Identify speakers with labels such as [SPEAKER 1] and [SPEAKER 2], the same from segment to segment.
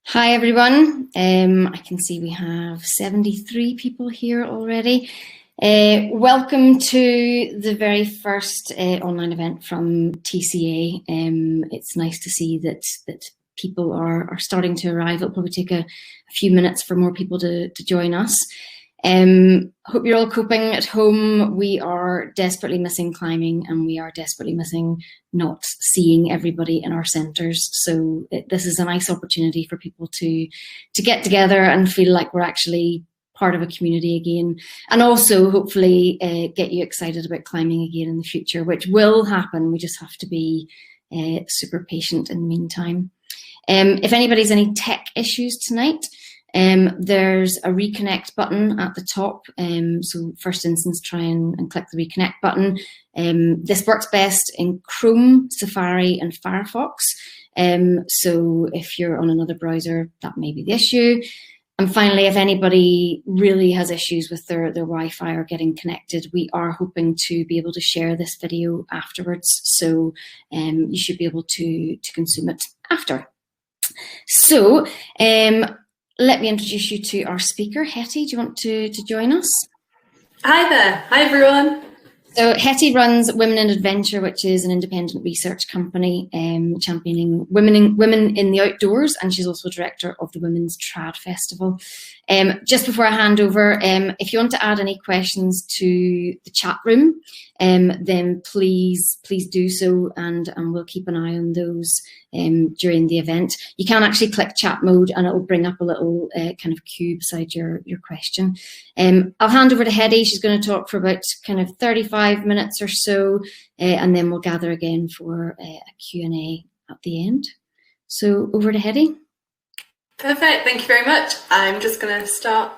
[SPEAKER 1] Hi everyone. I can see we have 73 people here already. Welcome to the very first online event from TCA. It's nice to see that people are starting to arrive. It'll probably take a few minutes for more people to join us. Hope you're all coping at home. We are desperately missing climbing, and we are desperately missing not seeing everybody in our centres. So this is a nice opportunity for people to get together and feel like we're actually part of a community again, and also hopefully get you excited about climbing again in the future, which will happen. We just have to be super patient in the meantime. If anybody's any tech issues tonight, there's a reconnect button at the top. So first instance, try and click the reconnect button. This works best in Chrome, Safari and Firefox. So if you're on another browser, that may be the issue. And finally, if anybody really has issues with their Wi-Fi or getting connected, we are hoping to be able to share this video afterwards. So you should be able to consume it after. So let me introduce you to our speaker. Hetty, do you want to join us?
[SPEAKER 2] Hi there. Hi, everyone.
[SPEAKER 1] So Hetty runs Women in Adventure, which is an independent research company championing women in the outdoors, and she's also director of the Women's Trad Festival. Just before I hand over, if you want to add any questions to the chat room, then please do so, and we'll keep an eye on those during the event. You can actually click chat mode and it will bring up a little kind of queue beside your question. I'll hand over to Hetty. She's going to talk for about kind of 35 minutes or so, and then we'll gather again for a Q&A at the end. So over to Hetty.
[SPEAKER 2] Perfect. Thank you very much. I'm just going to start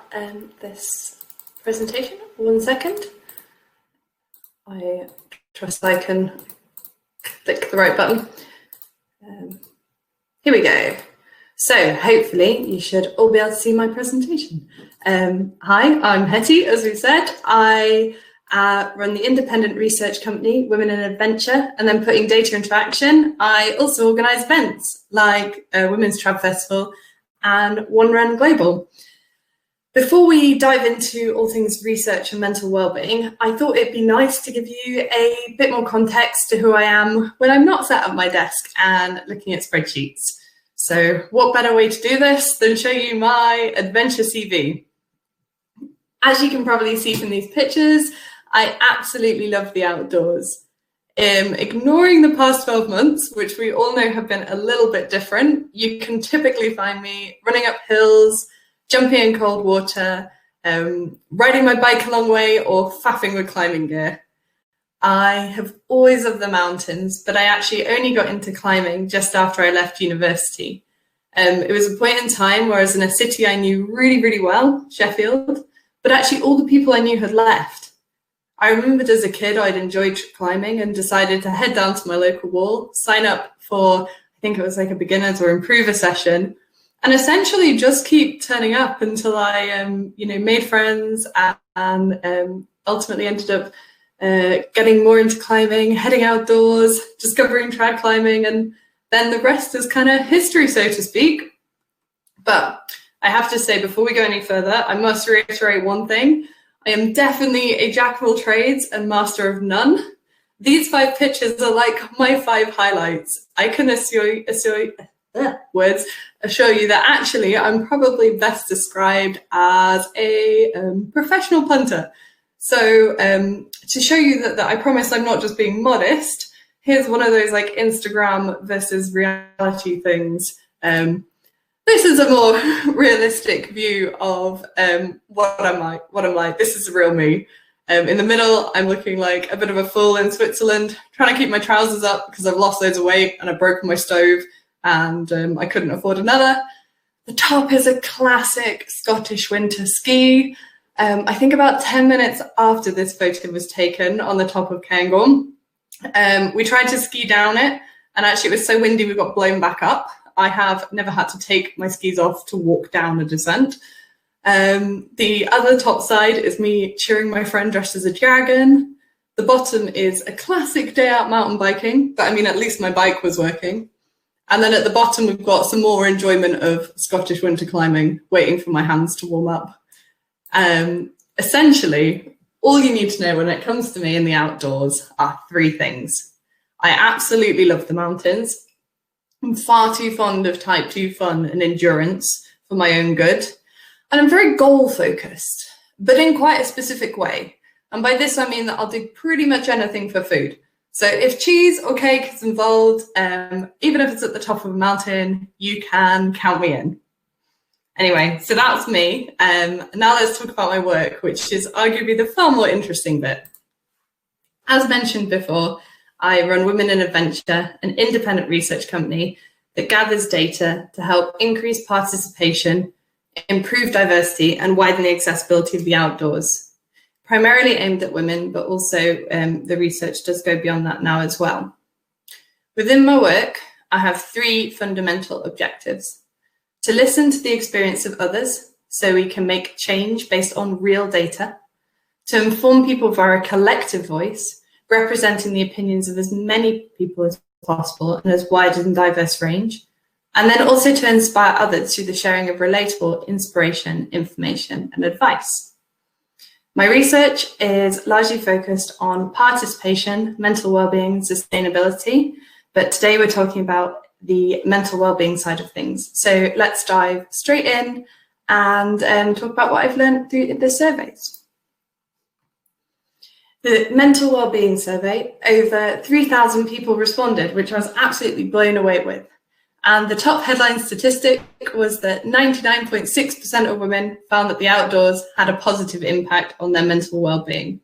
[SPEAKER 2] this presentation. 1 second. I trust I can click the right button. Here we go. So hopefully you should all be able to see my presentation. Hi, I'm Hetty, as we said. I run the independent research company, Women in Adventure, and then putting data into action. I also organise events like Women's Trad Festival and One Run Global. Before we dive into all things research and mental wellbeing, I thought it'd be nice to give you a bit more context to who I am when I'm not sat at my desk and looking at spreadsheets. So what better way to do this than show you my adventure CV? As you can probably see from these pictures, I absolutely love the outdoors. Ignoring the past 12 months, which we all know have been a little bit different, you can typically find me running up hills, jumping in cold water, riding my bike a long way, or faffing with climbing gear. I have always loved the mountains, but I actually only got into climbing just after I left university. It was a point in time where I was in a city I knew really, really well, Sheffield, but actually all the people I knew had left. I remembered as a kid I'd enjoyed climbing and decided to head down to my local wall, sign up for, I think it was like a beginners or improver session, and essentially just keep turning up until I, made friends and ultimately ended up getting more into climbing, heading outdoors, discovering trad climbing, and then the rest is kind of history, so to speak. But I have to say, before we go any further, I must reiterate one thing. I am definitely a jack of all trades and master of none. These 5 pictures are like my 5 highlights. I can assure you that actually I'm probably best described as a professional punter. So to show you that I promise I'm not just being modest, here's one of those like Instagram versus reality things. This is a more realistic view of what I'm like. This is the real me. In the middle, I'm looking like a bit of a fool in Switzerland, trying to keep my trousers up because I've lost loads of weight and I've broken my stove and I couldn't afford another. The top is a classic Scottish winter ski. I think about 10 minutes after this photo was taken on the top of Cairngorm, we tried to ski down it, and actually it was so windy we got blown back up. I have never had to take my skis off to walk down a descent. The other top side is me cheering my friend dressed as a dragon. The bottom is a classic day out mountain biking, but I mean, at least my bike was working. And then at the bottom, we've got some more enjoyment of Scottish winter climbing, waiting for my hands to warm up. Essentially, all you need to know when it comes to me in the outdoors are three things. I absolutely love the mountains. I'm far too fond of type 2 fun and endurance for my own good. And I'm very goal focused, but in quite a specific way. And by this, I mean that I'll do pretty much anything for food. So if cheese or cake is involved, even if it's at the top of a mountain, you can count me in. Anyway, so that's me. Now let's talk about my work, which is arguably the far more interesting bit. As mentioned before, I run Women in Adventure, an independent research company that gathers data to help increase participation, improve diversity, and widen the accessibility of the outdoors. Primarily aimed at women, but also the research does go beyond that now as well. Within my work, I have three fundamental objectives: to listen to the experience of others so we can make change based on real data, to inform people via a collective voice, representing the opinions of as many people as possible and as wide and diverse range, and then also to inspire others through the sharing of relatable inspiration, information, and advice. My research is largely focused on participation, mental wellbeing, and sustainability, but today we're talking about the mental wellbeing side of things. So let's dive straight in and talk about what I've learned through the surveys. The mental wellbeing survey, over 3,000 people responded, which I was absolutely blown away with. And the top headline statistic was that 99.6% of women found that the outdoors had a positive impact on their mental wellbeing.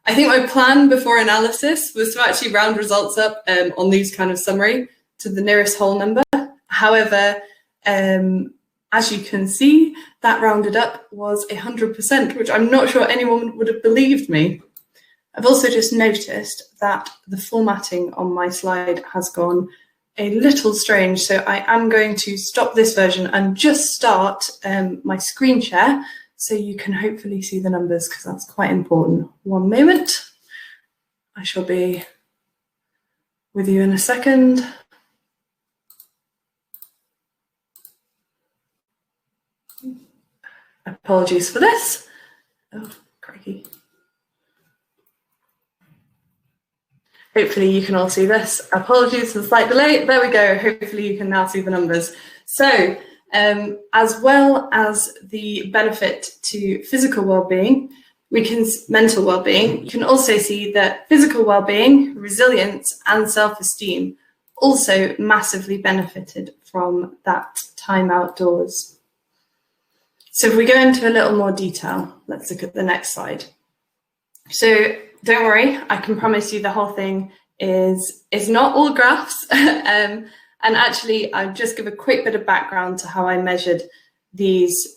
[SPEAKER 2] I think my plan before analysis was to actually round results up on these kind of summary to the nearest whole number. However, as you can see, that rounded up was 100%, which I'm not sure anyone would have believed me. I've also just noticed that the formatting on my slide has gone a little strange, so I am going to stop this version and just start my screen share so you can hopefully see the numbers, because that's quite important. One moment. I shall be with you in a second. Apologies for this. Oh, crikey. Hopefully you can all see this. Apologies for the slight delay. There we go. Hopefully you can now see the numbers. So as well as the benefit to physical well-being, mental well-being, you can also see that physical well-being, resilience, and self-esteem also massively benefited from that time outdoors. So if we go into a little more detail, let's look at the next slide. So don't worry, I can promise you the whole thing is not all graphs. And actually, I'll just give a quick bit of background to how I measured these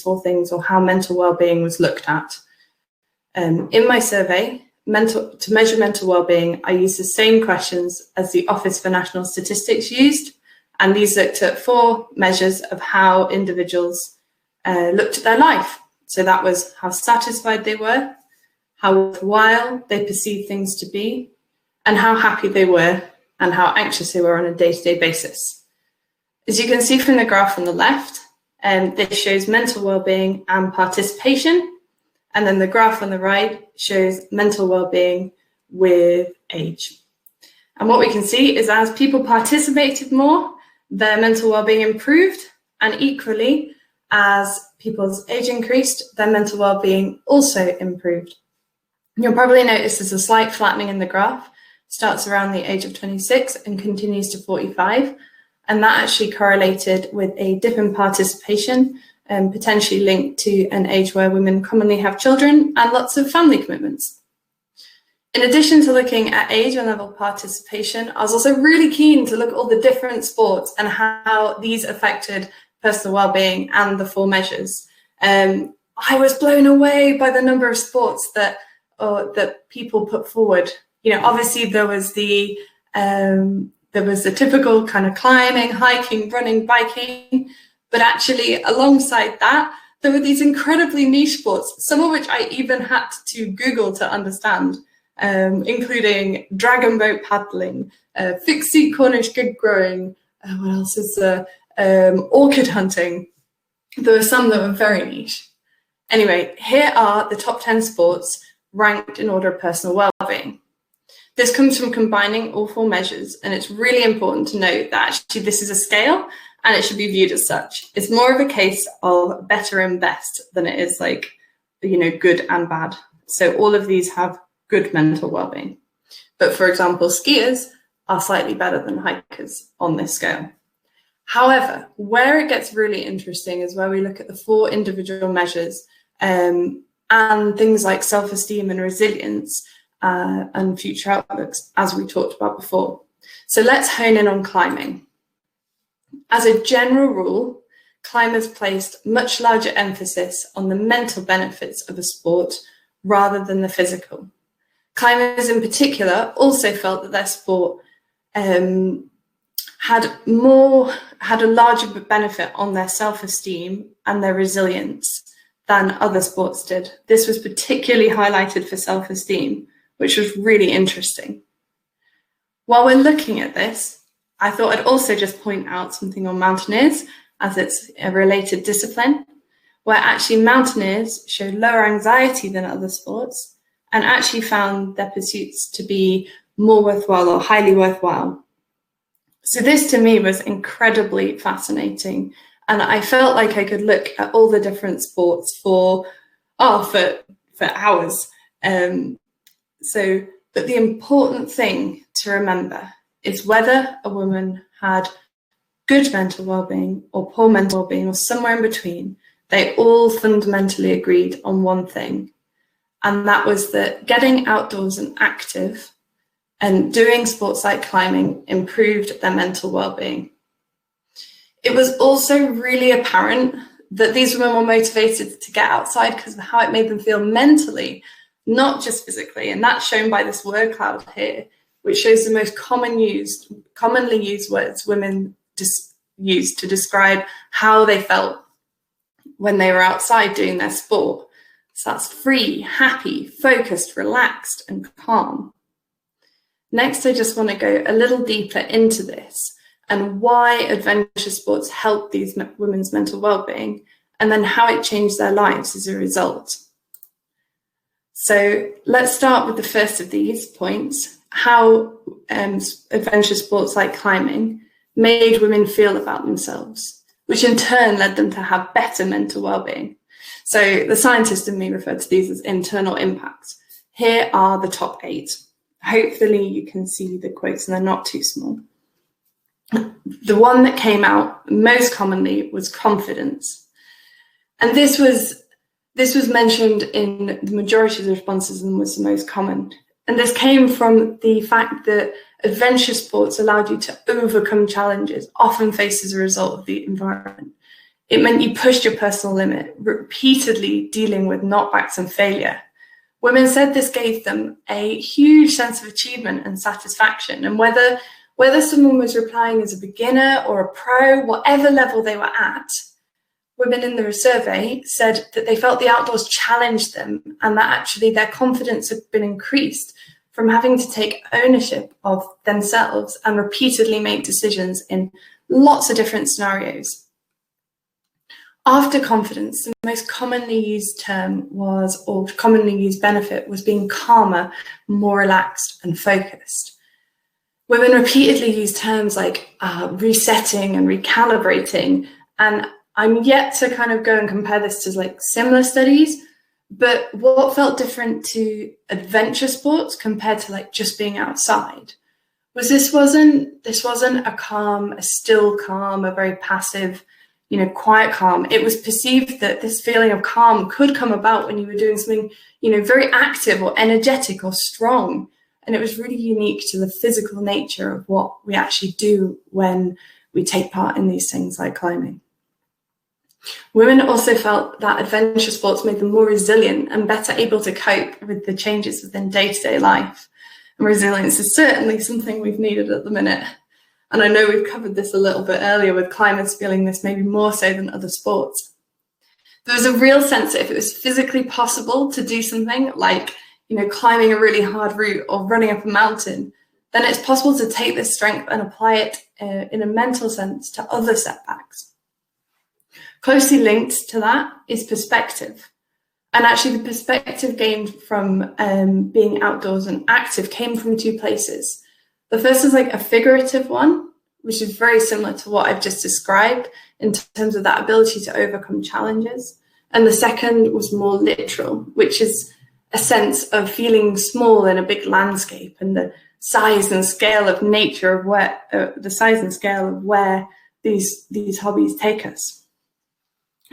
[SPEAKER 2] four things, or how mental well-being was looked at. In my survey, to measure mental well-being, I used the same questions as the Office for National Statistics used, and these looked at four measures of how individuals looked at their life. So that was how satisfied they were, how worthwhile they perceived things to be, and how happy they were and how anxious they were on a day-to-day basis. As you can see from the graph on the left, this shows mental well-being and participation, and then the graph on the right shows mental well-being with age. And what we can see is as people participated more, their mental well-being improved, and equally, as people's age increased, their mental well-being also improved. You'll probably notice there's a slight flattening in the graph, starts around the age of 26 and continues to 45. And that actually correlated with a dip in participation, potentially linked to an age where women commonly have children and lots of family commitments. In addition to looking at age and level of participation, I was also really keen to look at all the different sports and how these affected personal well-being and the four measures. I was blown away by the number of sports that people put forward. You know, obviously there was the typical kind of climbing, hiking, running, biking, but actually alongside that, there were these incredibly niche sports, some of which I even had to Google to understand. including dragon boat paddling, fixed seat Cornish gig growing, what else is there? Orchid hunting. There were some that were very niche. Anyway, here are the top 10 sports ranked in order of personal well-being. This comes from combining all 4 measures, and it's really important to note that actually this is a scale and it should be viewed as such. It's more of a case of better and best than it is like, good and bad. So all of these have good mental well-being. But for example, skiers are slightly better than hikers on this scale. However, where it gets really interesting is where we look at the 4 individual measures and things like self-esteem and resilience and future outlooks, as we talked about before. So let's hone in on climbing. As a general rule, climbers placed much larger emphasis on the mental benefits of a sport rather than the physical. Climbers in particular also felt that their sport had a larger benefit on their self-esteem and their resilience than other sports did. This was particularly highlighted for self-esteem, which was really interesting. While we're looking at this, I thought I'd also just point out something on mountaineers, as it's a related discipline, where actually mountaineers showed lower anxiety than other sports and actually found their pursuits to be more worthwhile or highly worthwhile. So this to me was incredibly fascinating. And I felt like I could look at all the different sports for hours. But the important thing to remember is whether a woman had good mental well-being or poor mental well-being or somewhere in between, they all fundamentally agreed on one thing. And that was that getting outdoors and active and doing sports like climbing improved their mental well-being. It was also really apparent that these women were motivated to get outside because of how it made them feel mentally, not just physically. And that's shown by this word cloud here, which shows the most commonly used words women used to describe how they felt when they were outside doing their sport. So that's free, happy, focused, relaxed, and calm. Next, I just want to go a little deeper into this and why adventure sports help these women's mental well-being, and then how it changed their lives as a result. So let's start with the first of these points, how adventure sports like climbing made women feel about themselves, which in turn led them to have better mental well-being. So the scientist in me referred to these as internal impacts. Here are the top 8. Hopefully you can see the quotes and they're not too small. The one that came out most commonly was confidence. And this was mentioned in the majority of the responses and was the most common. And this came from the fact that adventure sports allowed you to overcome challenges, often faced as a result of the environment. It meant you pushed your personal limit, repeatedly dealing with knockbacks and failure. Women said this gave them a huge sense of achievement and satisfaction. And whether someone was replying as a beginner or a pro, whatever level they were at, women in the survey said that they felt the outdoors challenged them and that actually their confidence had been increased from having to take ownership of themselves and repeatedly make decisions in lots of different scenarios. After confidence, the most commonly used term or commonly used benefit was being calmer, more relaxed and focused. Women repeatedly used terms like resetting and recalibrating, and I'm yet to kind of go and compare this to like similar studies, but what felt different to adventure sports compared to like just being outside was this wasn't a calm, a still calm, a very passive, quiet calm. It was perceived that this feeling of calm could come about when you were doing something, very active or energetic or strong. And it was really unique to the physical nature of what we actually do when we take part in these things like climbing. Women also felt that adventure sports made them more resilient and better able to cope with the changes within day-to-day life. And resilience is certainly something we've needed at the minute. And I know we've covered this a little bit earlier with climbers feeling this maybe more so than other sports. There was a real sense that if it was physically possible to do something like, climbing a really hard route or running up a mountain, then it's possible to take this strength and apply it in a mental sense to other setbacks. Closely linked to that is perspective. And actually the perspective gained from being outdoors and active came from two places. The first is like a figurative one, which is very similar to what I've just described in terms of that ability to overcome challenges. And the second was more literal, which is a sense of feeling small in a big landscape and the size and scale of nature of where these hobbies take us.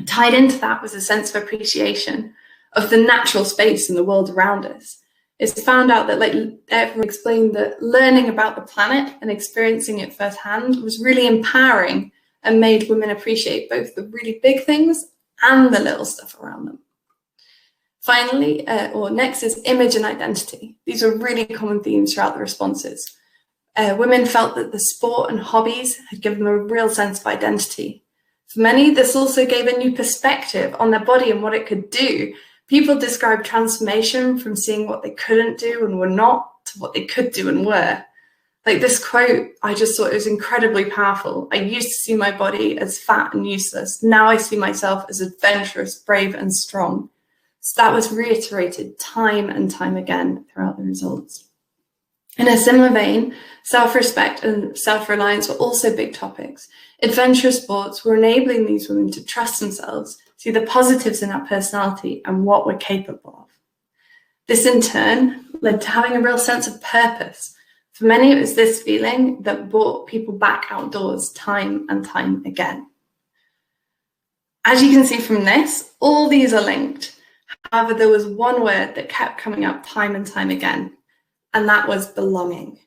[SPEAKER 2] Tied into that was a sense of appreciation of the natural space in the world around us. It's found out that, like everyone explained, that learning about the planet and experiencing it firsthand was really empowering and made women appreciate both the really big things and the little stuff around them. Finally, next is image and identity. These are really common themes throughout the responses. Women felt that the sport and hobbies had given them a real sense of identity. For many, this also gave a new perspective on their body and what it could do. People described transformation from seeing what they couldn't do and were not to what they could do and were. Like this quote, I just thought it was incredibly powerful. I used to see my body as fat and useless. Now I see myself as adventurous, brave, and strong. So that was reiterated time and time again throughout the results. In a similar vein, self-respect and self-reliance were also big topics. Adventurous sports were enabling these women to trust themselves, see the positives in our personality and what we're capable of. This in turn led to having a real sense of purpose. For many, it was this feeling that brought people back outdoors time and time again. As you can see from this, all these are linked. However, there was one word that kept coming up time and time again, and that was belonging.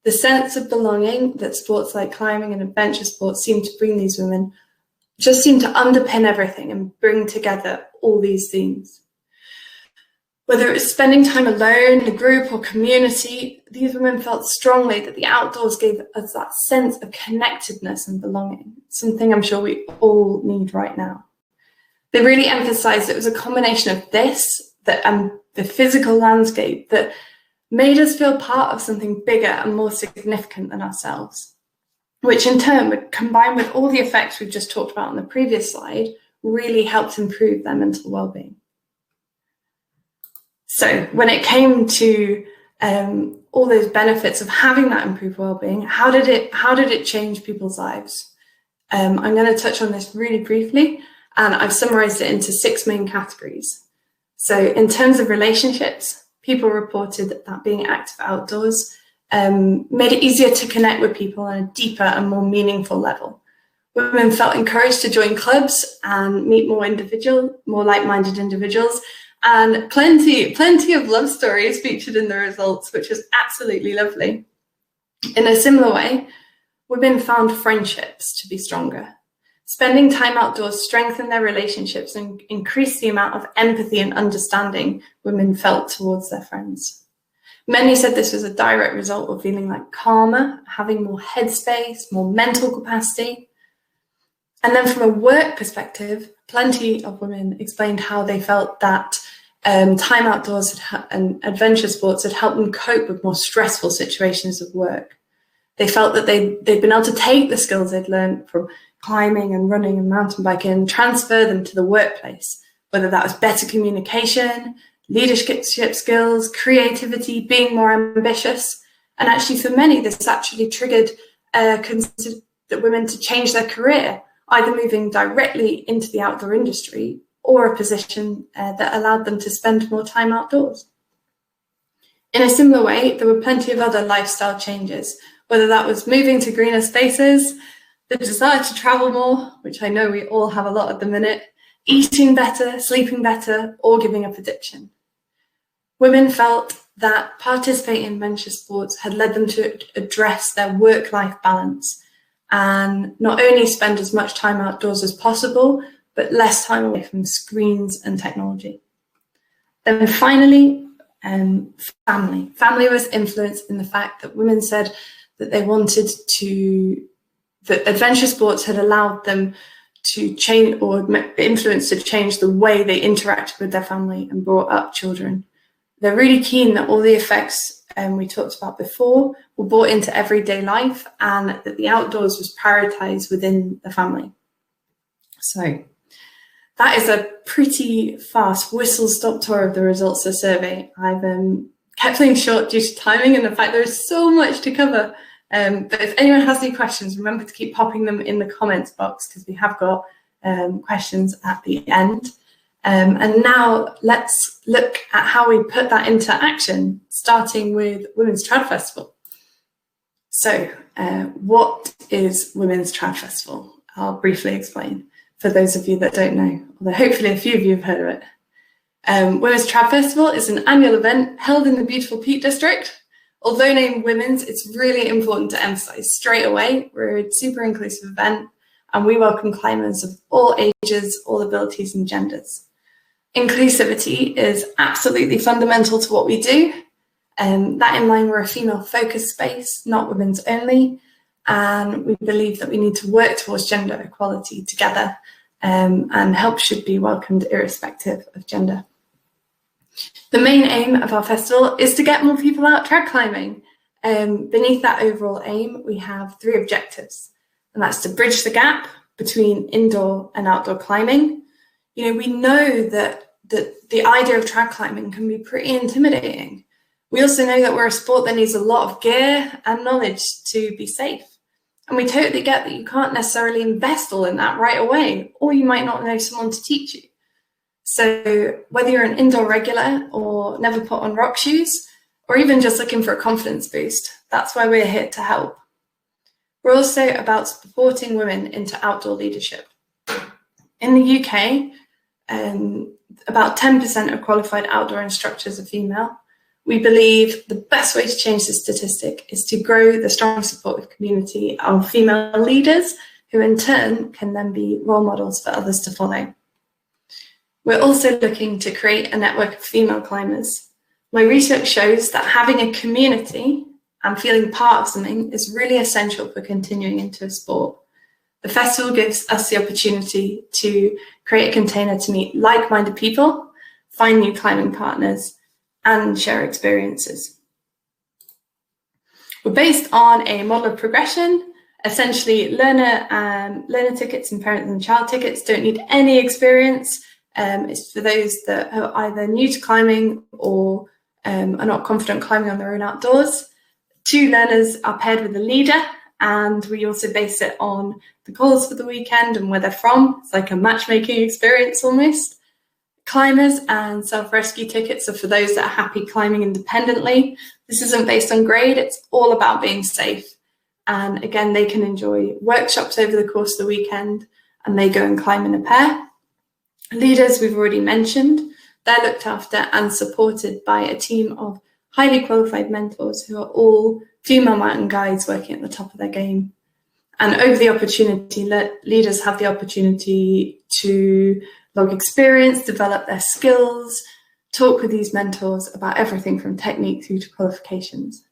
[SPEAKER 2] The sense of belonging that sports like climbing and adventure sports seem to bring these women just seem to underpin everything and bring together all these themes. Whether it was spending time alone, in a group or community, these women felt strongly that the outdoors gave us that sense of connectedness and belonging, something I'm sure we all need right now. They really emphasized it was a combination of this and the physical landscape that made us feel part of something bigger and more significant than ourselves, which in turn would combine with all the effects we've just talked about on the previous slide, really helped improve their mental well-being. So when it came to all those benefits of having that improved well-being, how did it change people's lives? I'm going to touch on this really briefly, and I've summarized it into 6 main categories. So in terms of relationships, people reported that being active outdoors made it easier to connect with people on a deeper and more meaningful level. Women felt encouraged to join clubs and meet more like-minded individuals, and plenty of love stories featured in the results, which was absolutely lovely. In a similar way, women found friendships to be stronger. Spending time outdoors strengthened their relationships and increased the amount of empathy and understanding women felt towards their friends. Many said this was a direct result of feeling like calmer, having more headspace, more mental capacity. And then from a work perspective, plenty of women explained how they felt that time outdoors and adventure sports had helped them cope with more stressful situations of work. They felt that they'd been able to take the skills they'd learned from climbing and running and mountain biking and transfer them to the workplace, whether that was better communication, leadership skills, creativity, being more ambitious. And actually for many, this actually triggered the women to change their career, either moving directly into the outdoor industry or a position that allowed them to spend more time outdoors. In a similar way, there were plenty of other lifestyle changes, whether that was moving to greener spaces, the desire to travel more, which I know we all have a lot at the minute, eating better, sleeping better, or giving up addiction. Women felt that participating in adventure sports had led them to address their work-life balance and not only spend as much time outdoors as possible, but less time away from screens and technology. Then finally, family. Family was influenced in the fact that women said that that adventure sports had allowed them to change or influence to change the way they interacted with their family and brought up children. They're really keen that all the effects we talked about before were brought into everyday life, and that the outdoors was prioritised within the family. So that is a pretty fast whistle-stop tour of the results of the survey. I've kept things short due to timing and the fact there is so much to cover. But if anyone has any questions, remember to keep popping them in the comments box, because we have got questions at the end. And now let's look at how we put that into action, starting with Women's Trad Festival. So what is Women's Trad Festival? I'll briefly explain for those of you that don't know, although hopefully a few of you have heard of it. Women's Trad Festival is an annual event held in the beautiful Peak District. Although named Women's, it's really important to emphasise straight away, we're a super inclusive event and we welcome climbers of all ages, all abilities and genders. Inclusivity is absolutely fundamental to what we do. That in mind, we're a female-focused space, not women's only, and we believe that we need to work towards gender equality together, and help should be welcomed irrespective of gender. The main aim of our festival is to get more people out trad climbing. Beneath that overall aim, we have 3 objectives, and that's to bridge the gap between indoor and outdoor climbing. You know, we know that the idea of trad climbing can be pretty intimidating. We also know that we're a sport that needs a lot of gear and knowledge to be safe. And we totally get that you can't necessarily invest all in that right away, or you might not know someone to teach you. So whether you're an indoor regular or never put on rock shoes, or even just looking for a confidence boost, that's why we're here to help. We're also about supporting women into outdoor leadership. In the UK, about 10% of qualified outdoor instructors are female. We believe the best way to change this statistic is to grow the strong supportive community of female leaders, who in turn can then be role models for others to follow. We're also looking to create a network of female climbers. My research shows that having a community and feeling part of something is really essential for continuing into a sport. The festival gives us the opportunity to create a container to meet like-minded people, find new climbing partners, and share experiences. We're based on a model of progression. Essentially, learner tickets and parent and child tickets don't need any experience. It's for those that are either new to climbing or are not confident climbing on their own outdoors. 2 learners are paired with a leader, and we also base it on the goals for the weekend and where they're from. It's like a matchmaking experience almost. Climbers and self-rescue tickets are for those that are happy climbing independently. This isn't based on grade, it's all about being safe. And again, they can enjoy workshops over the course of the weekend, and they go and climb in a pair. Leaders, we've already mentioned, they're looked after and supported by a team of highly qualified mentors who are all female mountain guides working at the top of their game. And over the opportunity, leaders have the opportunity to log experience, develop their skills, talk with these mentors about everything from technique through to qualifications.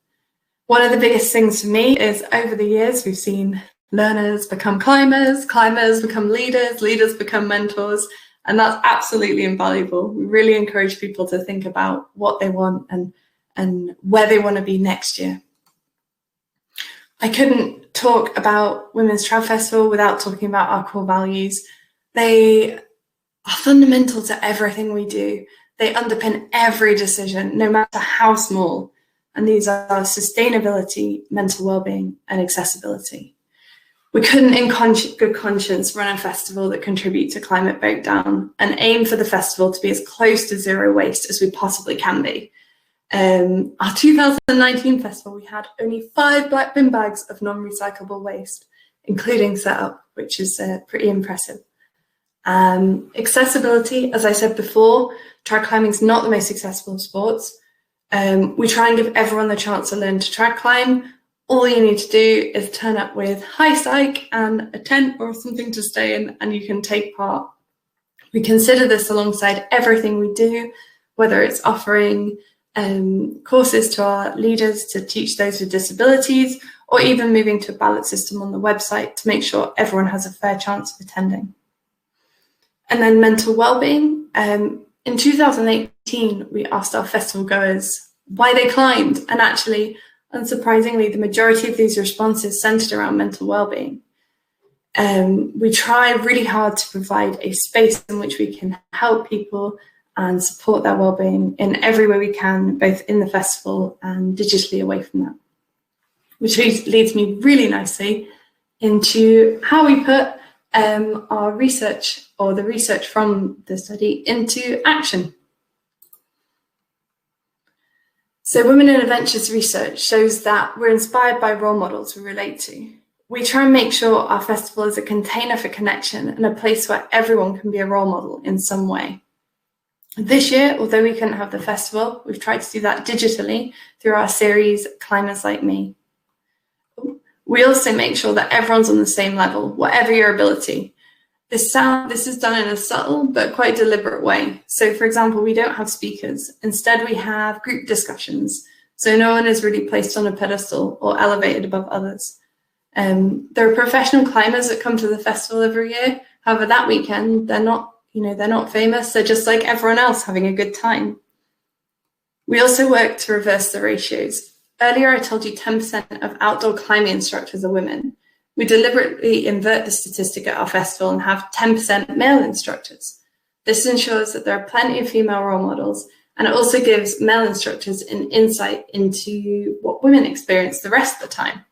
[SPEAKER 2] One of the biggest things for me is over the years, we've seen learners become climbers, climbers become leaders, leaders become mentors, and that's absolutely invaluable. We really encourage people to think about what they want and where they want to be next year. I couldn't talk about Women's Trad Festival without talking about our core values. They are fundamental to everything we do. They underpin every decision, no matter how small. And these are sustainability, mental well-being, and accessibility. We couldn't in good conscience run a festival that contributes to climate breakdown and aim for the festival to be as close to zero waste as we possibly can be. Our 2019 festival, we had only 5 black bin bags of non-recyclable waste, including setup, which is pretty impressive. Accessibility, as I said before, trad climbing is not the most accessible of sports. We try and give everyone the chance to learn to trad climb. All you need to do is turn up with high psych and a tent or something to stay in, and you can take part. We consider this alongside everything we do, whether it's offering courses to our leaders to teach those with disabilities, or even moving to a ballot system on the website to make sure everyone has a fair chance of attending. And then mental well-being. In 2018, we asked our festival goers why they climbed, and actually, unsurprisingly, the majority of these responses centered around mental well-being. We try really hard to provide a space in which we can help people and support their well-being in every way we can, both in the festival and digitally away from that. Which leads me really nicely into how we put our research, or the research from the study, into action. So Women in Adventures research shows that we're inspired by role models we relate to. We try and make sure our festival is a container for connection and a place where everyone can be a role model in some way. This year, although we couldn't have the festival, we've tried to do that digitally through our series, Climbers Like Me. We also make sure that everyone's on the same level, whatever your ability. This is done in a subtle but quite deliberate way. So for example, we don't have speakers. Instead, we have group discussions. So no one is really placed on a pedestal or elevated above others. There are professional climbers that come to the festival every year. However, that weekend, they're not famous. They're just like everyone else, having a good time. We also work to reverse the ratios. Earlier, I told you 10% of outdoor climbing instructors are women. We deliberately invert the statistic at our festival and have 10% male instructors. This ensures that there are plenty of female role models, and it also gives male instructors an insight into what women experience the rest of the time.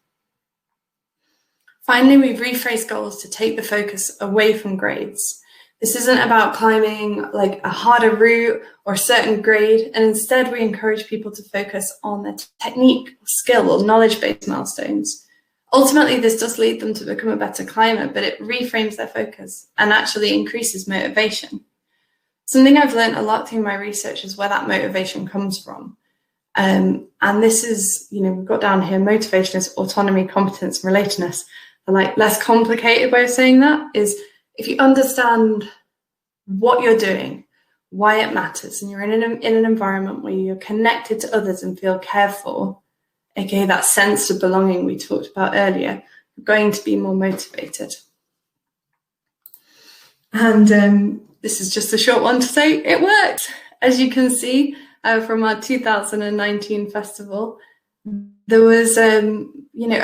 [SPEAKER 2] Finally, we've rephrased goals to take the focus away from grades. This isn't about climbing like a harder route or a certain grade, and instead we encourage people to focus on their technique, skill, or knowledge-based milestones. Ultimately, this does lead them to become a better climber, but it reframes their focus and actually increases motivation. Something I've learned a lot through my research is where that motivation comes from. And this is, we've got down here, motivation is autonomy, competence, and relatedness. The less complicated way of saying that is, if you understand what you're doing, why it matters, and you're in an environment where you're connected to others and feel cared for, aka that sense of belonging we talked about earlier, you're going to be more motivated. And this is just a short one to say it worked. As you can see from our 2019 festival, there was a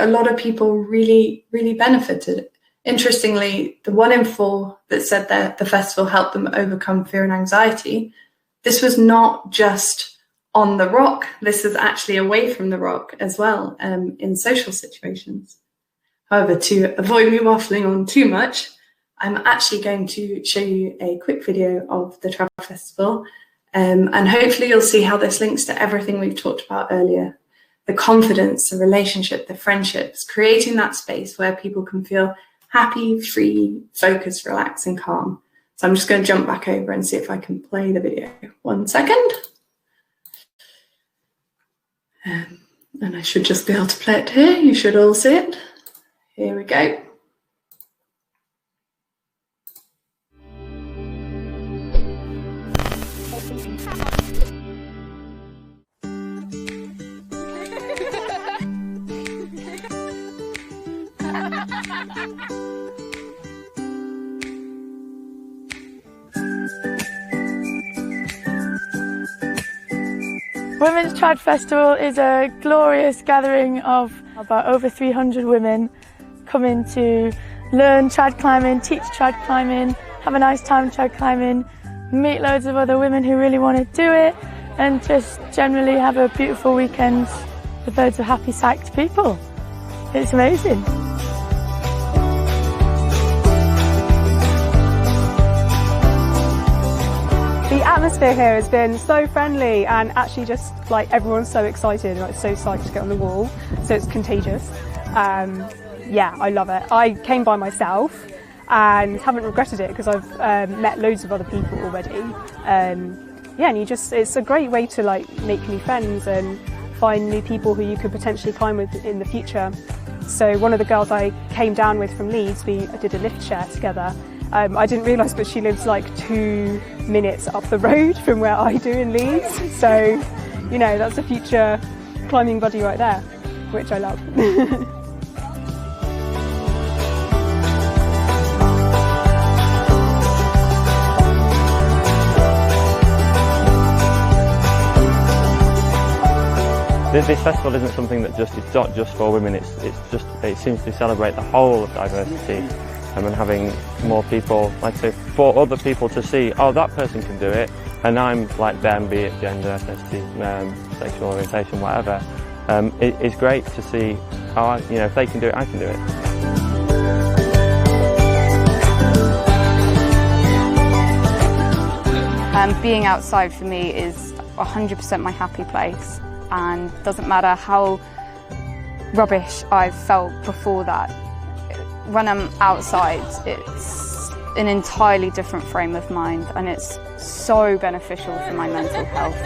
[SPEAKER 2] lot of people really benefited. Interestingly, the 1 in 4 that said that the festival helped them overcome fear and anxiety, this was not just on the rock, this is actually away from the rock as well, in social situations. However, to avoid me waffling on too much, I'm actually going to show you a quick video of the Travel Festival, and hopefully you'll see how this links to everything we've talked about earlier. The confidence, the relationship, the friendships, creating that space where people can feel happy, free, focused, relaxed, and calm. So I'm just going to jump back over and see if I can play the video. 1 second. And I should just be able to play it here. You should all see it. Here we go.
[SPEAKER 3] Women's Trad Festival is a glorious gathering of about over 300 women coming to learn trad climbing, teach trad climbing, have a nice time trad climbing, meet loads of other women who really want to do it, and just generally have a beautiful weekend with loads of happy, psyched people. It's amazing.
[SPEAKER 4] The atmosphere here has been so friendly, and actually just like everyone's so excited and so psyched to get on the wall, so it's contagious. Yeah, I love it. I came by myself and haven't regretted it because I've met loads of other people already. Yeah, and it's a great way to make new friends and find new people who you could potentially climb with in the future. So one of the girls I came down with from Leeds, we did a lift share together. I didn't realise, but she lives 2 minutes up the road from where I do in Leeds. So, that's a future climbing buddy right there, which I love.
[SPEAKER 5] This festival isn't something that it's not just for women. It seems to celebrate the whole of diversity, and having more people, like I say, for other people to see, oh, that person can do it, and I'm like them, be it gender, ethnicity, sexual orientation, whatever. It's great to see, oh, if they can do it, I can do it.
[SPEAKER 6] Being outside for me is 100% my happy place, and doesn't matter how rubbish I've felt before that. When I'm outside, it's an entirely different frame of mind, and it's so beneficial for my mental health.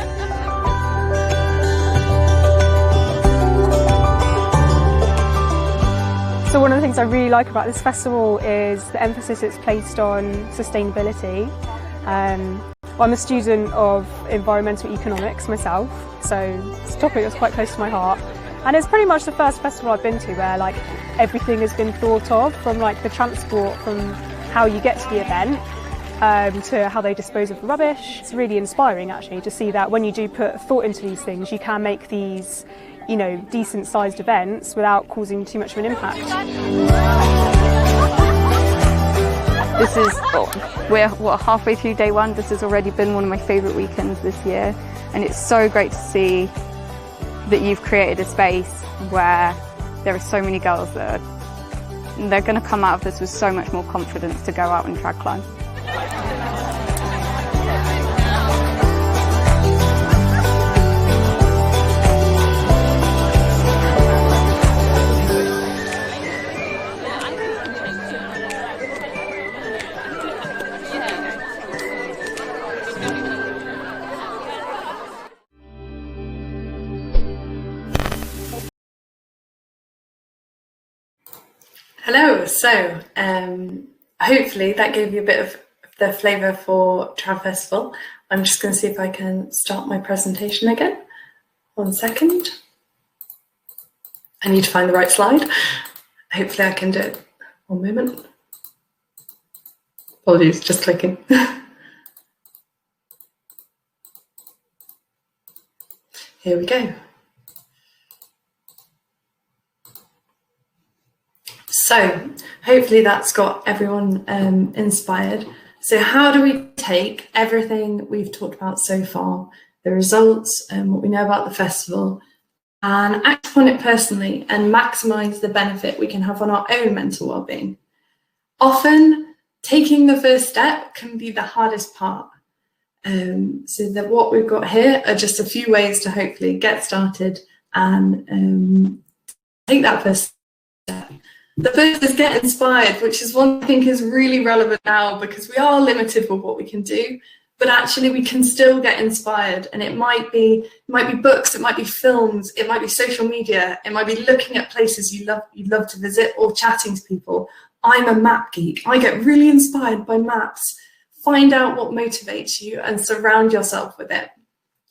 [SPEAKER 4] So one of the things I really like about this festival is the emphasis it's placed on sustainability. I'm a student of environmental economics myself, so it's a topic that's quite close to my heart. And it's pretty much the first festival I've been to where like everything has been thought of, from like the transport, from how you get to the event, to how they dispose of the rubbish. It's really inspiring actually to see that when you do put thought into these things, you can make these, decent sized events without causing too much of an impact.
[SPEAKER 6] This is, we're halfway through day one. This has already been one of my favourite weekends this year, and it's so great to see that you've created a space where there are so many girls that they're going to come out of this with so much more confidence to go out and trad climb.
[SPEAKER 2] Hello, so hopefully that gave you a bit of the flavour for Trad Festival. I'm just going to see if I can start my presentation again. 1 second. I need to find the right slide. Hopefully I can do it. 1 moment. Apologies, just clicking. Here we go. So hopefully that's got everyone inspired. So how do we take everything we've talked about so far, the results and what we know about the festival, and act upon it personally and maximise the benefit we can have on our own mental well-being? Often taking the first step can be the hardest part. So that what we've got here are just a few ways to hopefully get started and take that first step. The first is get inspired, which is one I think is really relevant now because we are limited with what we can do, but actually we can still get inspired. And it might be books, it might be films, it might be social media, it might be looking at places you'd love to visit or chatting to people. I'm a map geek. I get really inspired by maps. Find out what motivates you and surround yourself with it.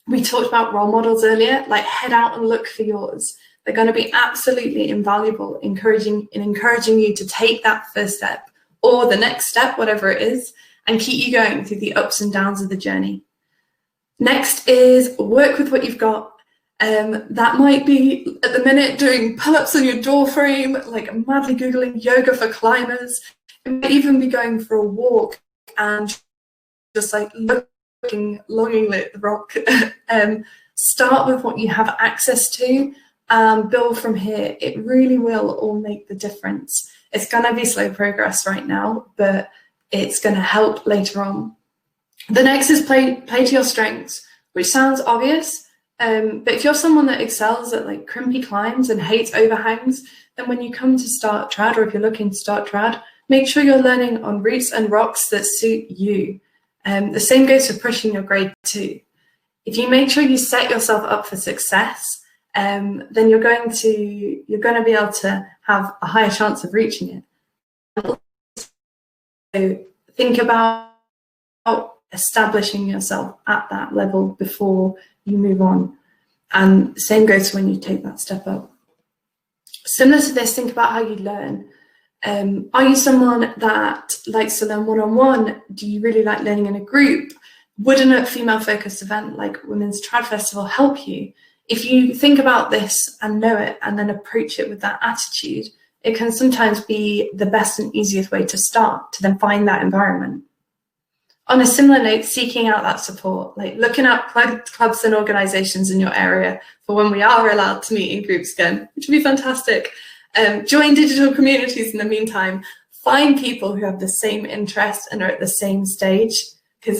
[SPEAKER 2] We talked about role models earlier, like head out and look for yours. They're going to be absolutely invaluable, encouraging you to take that first step or the next step, whatever it is, and keep you going through the ups and downs of the journey. Next is work with what you've got. That might be at the minute doing pull-ups on your door frame, like madly Googling yoga for climbers. It might even be going for a walk and just like looking longingly at the rock. Start with what you have access to. Build from here. It really will all make the difference. It's going to be slow progress right now, but it's going to help later on. The next is play to your strengths, which sounds obvious, but if you're someone that excels at like crimpy climbs and hates overhangs, then when you come to start trad, or if you're looking to start trad, make sure you're learning on routes and rocks that suit you. The same goes for pushing your grade 2. If you make sure you set yourself up for success, then you're going to be able to have a higher chance of reaching it. So think about establishing yourself at that level before you move on. And same goes when you take that step up. Similar to this, think about how you learn. Are you someone that likes to learn one-on-one? Do you really like learning in a group? Wouldn't a female-focused event like Women's Trad Festival help you? if you think about this and know it and then approach it with that attitude, it can sometimes be the best and easiest way to start, to then find that environment. On a similar note, seeking out that support, like looking at clubs and organisations in your area for when we are allowed to meet in groups again, which would be fantastic. Join digital communities in the meantime. Find people who have the same interests and are at the same stage, because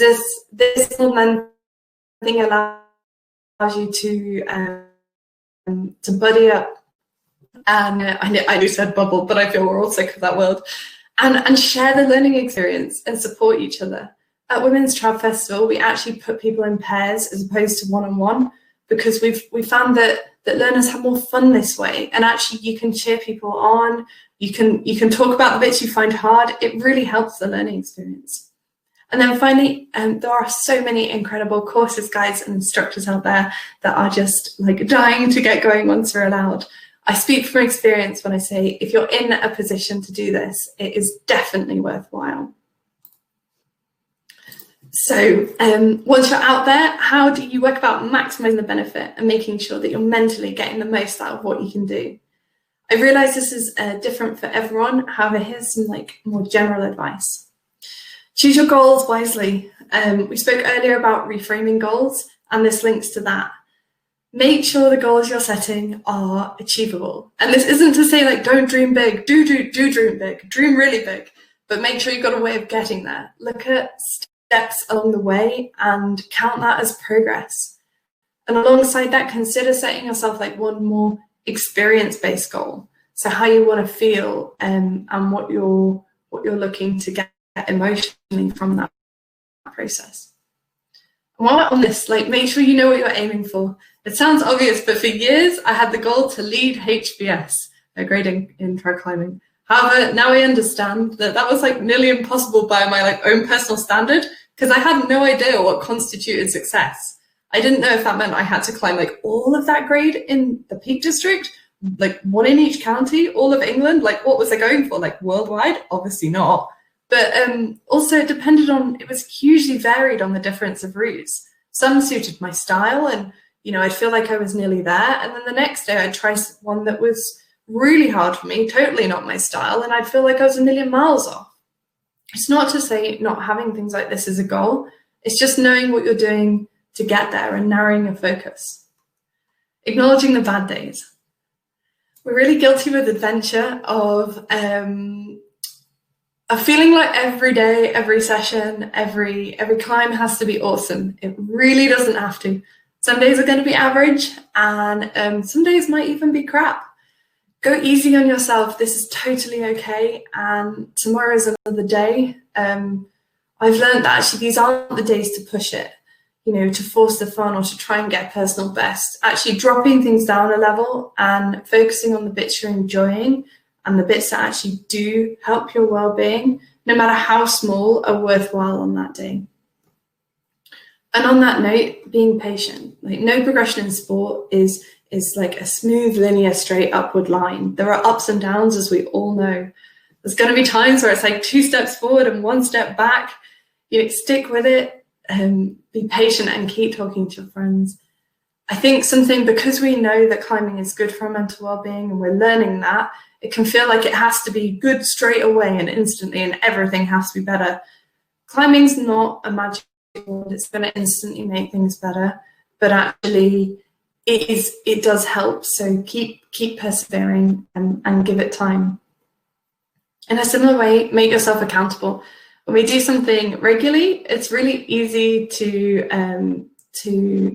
[SPEAKER 2] this thing allows you to buddy up. And I just said bubble, but I feel we're all sick of that word. And share the learning experience and support each other. At Women's Trad Festival, we actually put people in pairs as opposed to one-on-one, because we found that learners have more fun this way, and actually you can cheer people on, you can talk about the bits you find hard. It really helps the learning experience. And then finally, there are so many incredible courses, guides and instructors out there that are just like dying to get going once we're allowed. I speak from experience when I say, if you're in a position to do this, it is definitely worthwhile. So once you're out there, how do you work about maximizing the benefit and making sure that you're mentally getting the most out of what you can do? I realize this is different for everyone. However, here's some more general advice. Choose your goals wisely. We spoke earlier about reframing goals, and this links to that. Make sure the goals you're setting are achievable. And this isn't to say don't dream big, do dream big, dream really big, but make sure you've got a way of getting there. Look at steps along the way and count that as progress. And alongside that, consider setting yourself one more experience-based goal. So how you want to feel and what you're looking to get emotionally from that process. And while we're on this, make sure you know what you're aiming for. It sounds obvious, but for years I had the goal to lead HBS, grading in trad climbing. However, now I understand that was nearly impossible by my own personal standard, because I had no idea what constituted success. I didn't know if that meant I had to climb all of that grade in the Peak District, one in each county, all of England. What was I going for? Worldwide? Obviously not. But also it depended on, it was hugely varied on the difference of routes. Some suited my style and, I'd feel like I was nearly there. And then the next day I'd try one that was really hard for me, totally not my style, and I'd feel like I was a million miles off. It's not to say not having things like this as a goal. It's just knowing what you're doing to get there and narrowing your focus. Acknowledging the bad days. We're really guilty with adventure of feeling like every day, every session, every climb has to be awesome. It really doesn't have to. Some days are going to be average, and some days might even be crap. Go easy on yourself. This is totally okay. And tomorrow is another day. I've learned that actually these aren't the days to push it, to force the fun or to try and get personal best. Actually dropping things down a level and focusing on the bits you're enjoying and the bits that actually do help your well-being, no matter how small, are worthwhile on that day. And on that note, being patient. No progression in sport is like a smooth, linear, straight upward line. There are ups and downs, as we all know. There's going to be times where it's 2 steps forward and 1 step back. Stick with it, be patient and keep talking to your friends. I think because we know that climbing is good for our mental well-being and we're learning that, it can feel like it has to be good straight away and instantly and everything has to be better. Climbing's not a magic wand. It's going to instantly make things better, but actually it does help. So keep persevering and give it time. In a similar way, make yourself accountable. When we do something regularly, it's really easy to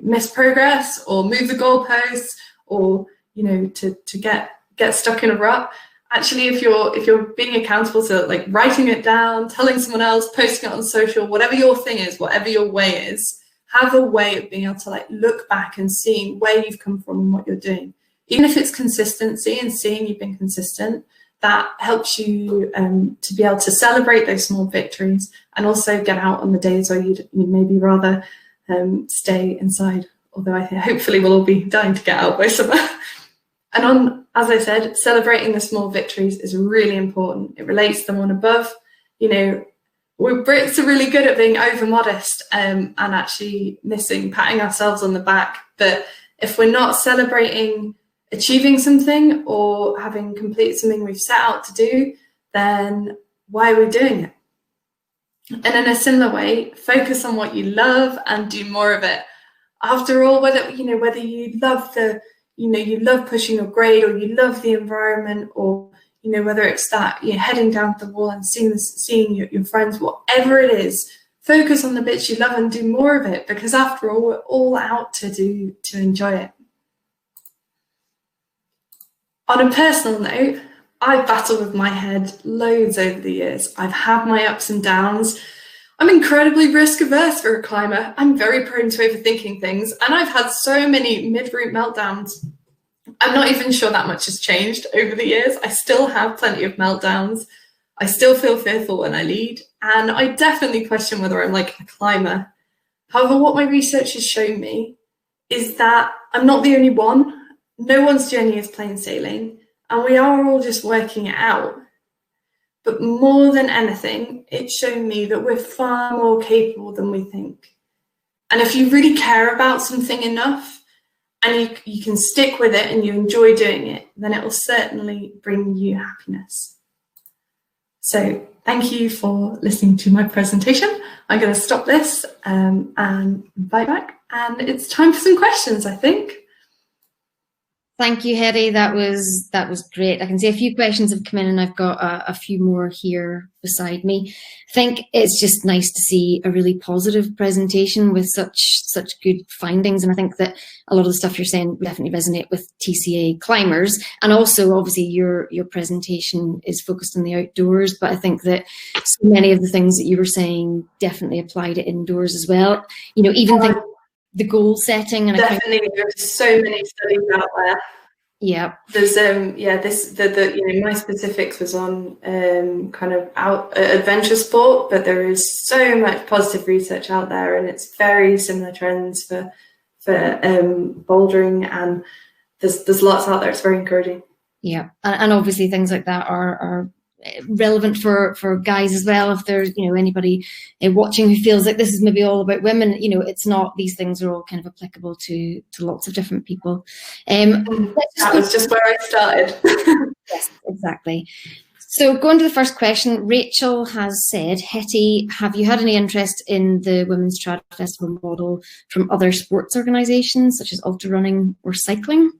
[SPEAKER 2] miss progress or move the goalposts or to get stuck in a rut. Actually, if you're being accountable to writing it down, telling someone else, posting it on social, whatever your thing is, whatever your way is, have a way of being able to look back and seeing where you've come from and what you're doing. Even if it's consistency and seeing you've been consistent, that helps you to be able to celebrate those small victories and also get out on the days where you'd maybe rather stay inside. Although I think hopefully we'll all be dying to get out by summer. And as I said, celebrating the small victories is really important. It relates to the one above. We Brits are really good at being over modest and actually patting ourselves on the back. But If we're not celebrating achieving something or having completed something we've set out to do, then why are we doing it? And in a similar way, focus on what you love and do more of it. After all, whether you love you love pushing your grade, or you love the environment, or whether it's that you're heading down the wall and seeing your friends, whatever it is, focus on the bits you love and do more of it, because after all, we're all out to enjoy it. On a personal note, I've battled with my head loads over the years. I've had my ups and downs. I'm incredibly risk averse for a climber. I'm very prone to overthinking things, and I've had so many mid-route meltdowns. I'm not even sure that much has changed over the years. I still have plenty of meltdowns. I still feel fearful when I lead, and I definitely question whether I'm like a climber. However, what my research has shown me is that I'm not the only one. No one's journey is plain sailing, and we are all just working it out. But more than anything, it's shown me that we're far more capable than we think. And if you really care about something enough, and you can stick with it and you enjoy doing it, then it will certainly bring you happiness. So thank you for listening to my presentation. I'm going to stop this and invite back. And it's time for some questions, I think.
[SPEAKER 1] Thank you, Hetty. That was great. I can see a few questions have come in, and I've got a few more here beside me. I think it's just nice to see a really positive presentation with such good findings, and I think that a lot of the stuff you're saying would definitely resonate with TCA climbers. And also, obviously, your presentation is focused on the outdoors, but I think that so many of the things that you were saying definitely apply to indoors as well. Even the goal setting, and
[SPEAKER 2] definitely there's so many studies out there.
[SPEAKER 1] Yeah,
[SPEAKER 2] there's my specifics was on kind of adventure sport, but there is so much positive research out there, and it's very similar trends for bouldering, and there's lots out there. It's very encouraging.
[SPEAKER 1] Yeah, and obviously things like that are relevant for guys as well. If there's anybody watching who feels like this is maybe all about women, it's not. These things are all kind of applicable to lots of different people.
[SPEAKER 2] That was just where I started.
[SPEAKER 1] Yes, exactly. So going to the first question, Rachel has said, Hetty, have you had any interest in the Women's Trad Festival model from other sports organisations such as ultra running or cycling?